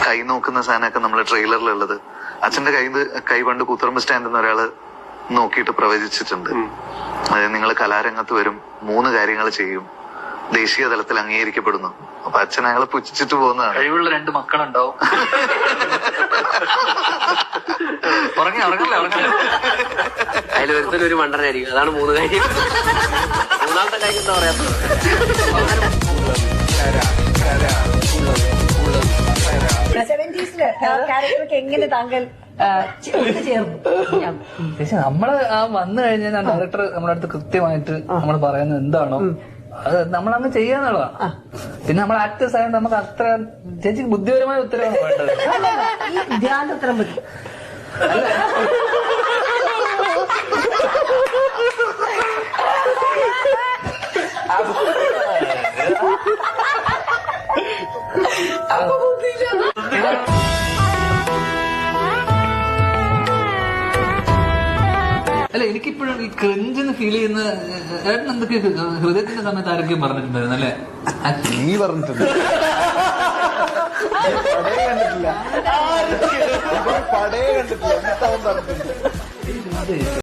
കൈ നോക്കുന്ന സാധനമൊക്കെ നമ്മള് ട്രെയിലറിലുള്ളത് അച്ഛന്റെ കൈ പണ്ട് കൂത്തുറമ്പ് സ്റ്റാൻഡിൽ നിന്ന് ഒരാള് നോക്കിയിട്ട് പ്രവചിച്ചിട്ടുണ്ട്. അതായത് നിങ്ങൾ കലാരംഗത്ത് വരും, 3 കാര്യങ്ങൾ ചെയ്യും, ദേശീയ തലത്തിൽ അംഗീകരിക്കപ്പെടുന്നു. അപ്പൊ അച്ഛൻ അയാളെ പുച്ഛിച്ചിട്ട് പോകുന്നതാണ്. കഴിവുള്ള 2 മക്കളുണ്ടാവും. ഉറങ്ങല്ലേ അതിലൊരുത്തനൊരു മണ്ടനായിരിക്കും. അതാണ് 3 കാര്യം. 3ാമത്തെ കാര്യം എന്താ പറയാത്തത്? ക്യാരക്ടർക്ക് എങ്ങനെ താങ്കൾ ചേച്ചി നമ്മള് വന്നു കഴിഞ്ഞാൽ ഡയറക്ടർ നമ്മുടെ അടുത്ത് കൃത്യമായിട്ട് നമ്മൾ പറയുന്നത് എന്താണോ അത് നമ്മളങ്ങ് ചെയ്യാന്നുള്ളതാ. പിന്നെ നമ്മൾ ആക്ടേഴ്സ് ആയതുകൊണ്ട് നമുക്ക് അത്ര ചേച്ചിക്ക് ബുദ്ധിപരമായ ഉത്തരവാണ് വേണ്ടത്. ധ്യാനോത്തരം മതി. അല്ല എനിക്കിപ്പോഴും ഈ ക്രിഞ്ചെന്ന് ഫീൽ ചെയ്യുന്ന ഏട്ടൻ എന്തൊക്കെ ഹൃദയത്തിന്റെ സമയത്ത് ആരൊക്കെയും പറഞ്ഞിട്ടുണ്ടായിരുന്നു അല്ലേ? നീ പറഞ്ഞിട്ടുണ്ട്. പടേ കണ്ടിട്ടില്ല.